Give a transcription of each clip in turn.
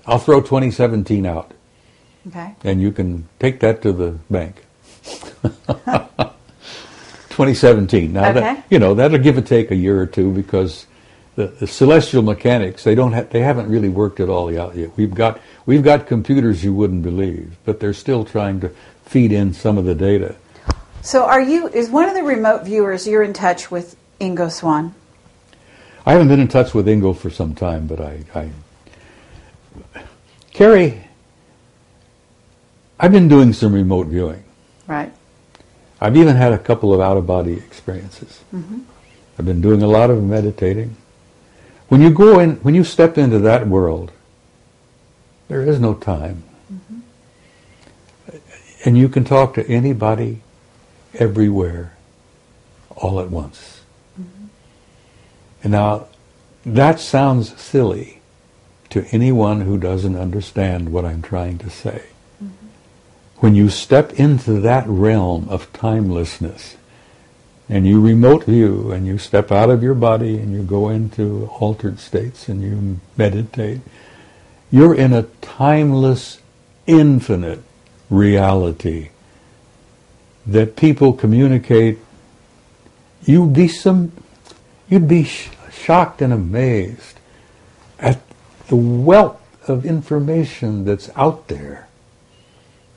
I'll throw 2017 out. Okay. And you can take that to the bank. 2017. Now, okay. That'll give or take a year or two, because the celestial mechanics, they haven't really worked it all out yet. We've got computers you wouldn't believe, but they're still trying to feed in some of the data. So is one of the remote viewers, you're in touch with Ingo Swann? I haven't been in touch with Ingo for some time, but Carrie, I've been doing some remote viewing. Right. I've even had a couple of out-of-body experiences. Mm-hmm. I've been doing a lot of meditating. When you step into that world, there is no time. Mm-hmm. And you can talk to anybody, everywhere, all at once. Mm-hmm. And now, that sounds silly to anyone who doesn't understand what I'm trying to say. Mm-hmm. When you step into that realm of timelessness, and you remote view, and you step out of your body, and you go into altered states, and you meditate, you're in a timeless, infinite reality that people communicate. You'd be shocked and amazed at the wealth of information that's out there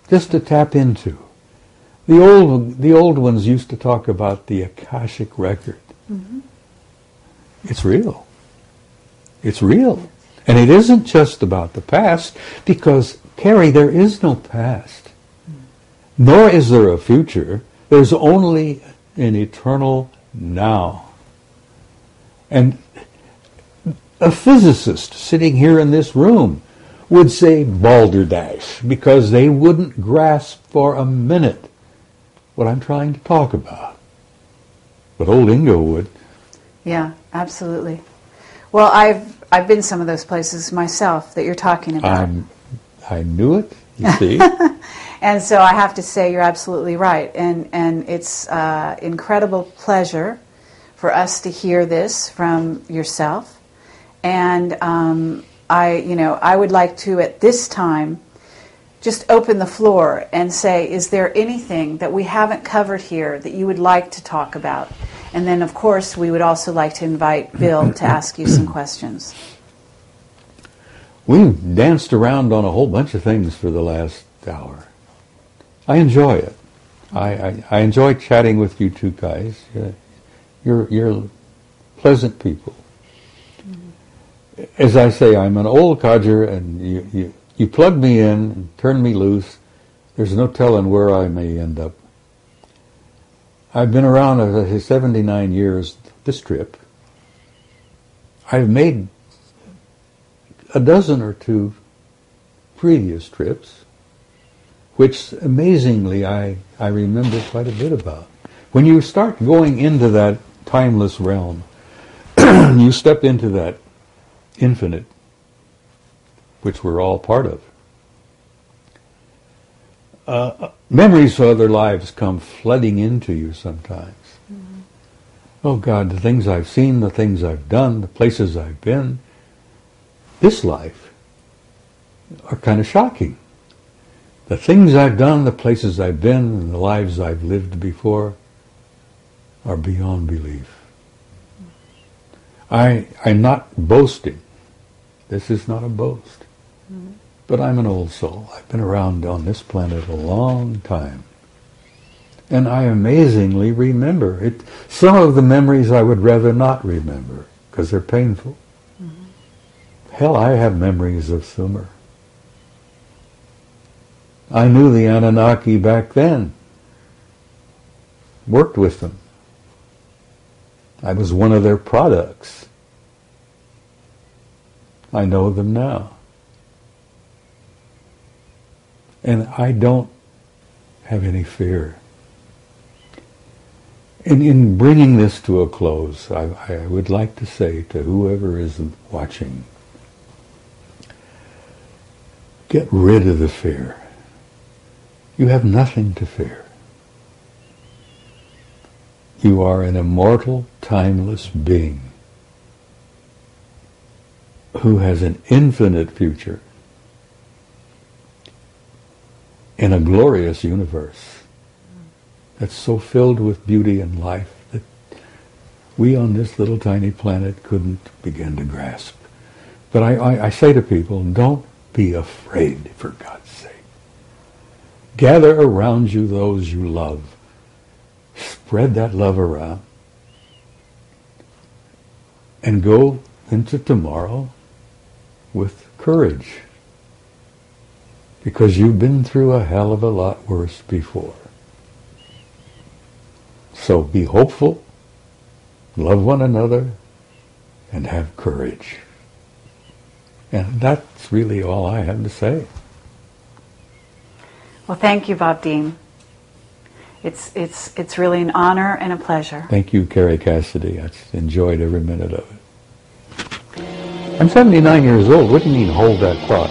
just to tap into. The old ones used to talk about the Akashic record. Mm-hmm. It's real. It's real. And it isn't just about the past, because, Carrie, there is no past. Nor is there a future. There's only an eternal now. And a physicist sitting here in this room would say balderdash, because they wouldn't grasp for a minute what I'm trying to talk about. But old Ingo would. Yeah, absolutely. Well, I've been some of those places myself that you're talking about. I knew it, you see. And so I have to say you're absolutely right. And it's incredible pleasure for us to hear this from yourself. And I would like to, at this time, just open the floor and say, is there anything that we haven't covered here that you would like to talk about? And then, of course, we would also like to invite Bill to ask you some questions. We've danced around on a whole bunch of things for the last hour. I enjoy it. I enjoy chatting with you two guys. You're pleasant people. Mm-hmm. As I say, I'm an old codger, and you plug me in and turn me loose. There's no telling where I may end up. I've been around 79 years this trip. I've made a dozen or two previous trips, which amazingly I remember quite a bit about. When you start going into that timeless realm, you step into that infinite, which we're all part of. Memories of other lives come flooding into you sometimes. Mm-hmm. Oh God, the things I've seen, the things I've done, the places I've been, this life, are kind of shocking. The things I've done, the places I've been, and the lives I've lived before are beyond belief. I'm not boasting. This is not a boast. Mm-hmm. But I'm an old soul. I've been around on this planet a long time. And I amazingly remember it. Some of the memories I would rather not remember, because they're painful. Mm-hmm. Hell, I have memories of Sumer. I knew the Anunnaki back then. Worked with them. I was one of their products. I know them now. And I don't have any fear. And in bringing this to a close, I would like to say to whoever is watching, get rid of the fear. You have nothing to fear. You are an immortal, timeless being who has an infinite future in a glorious universe that's so filled with beauty and life that we on this little tiny planet couldn't begin to grasp. But I say to people, don't be afraid, for God's sake. Gather around you those you love. Spread that love around. And go into tomorrow with courage. Because you've been through a hell of a lot worse before. So be hopeful, love one another, and have courage. And that's really all I have to say. Well, thank you, Bob Dean. It's really an honor and a pleasure. Thank you, Carrie Cassidy. I enjoyed every minute of it. I'm 79 years old. What do you mean, hold that thought?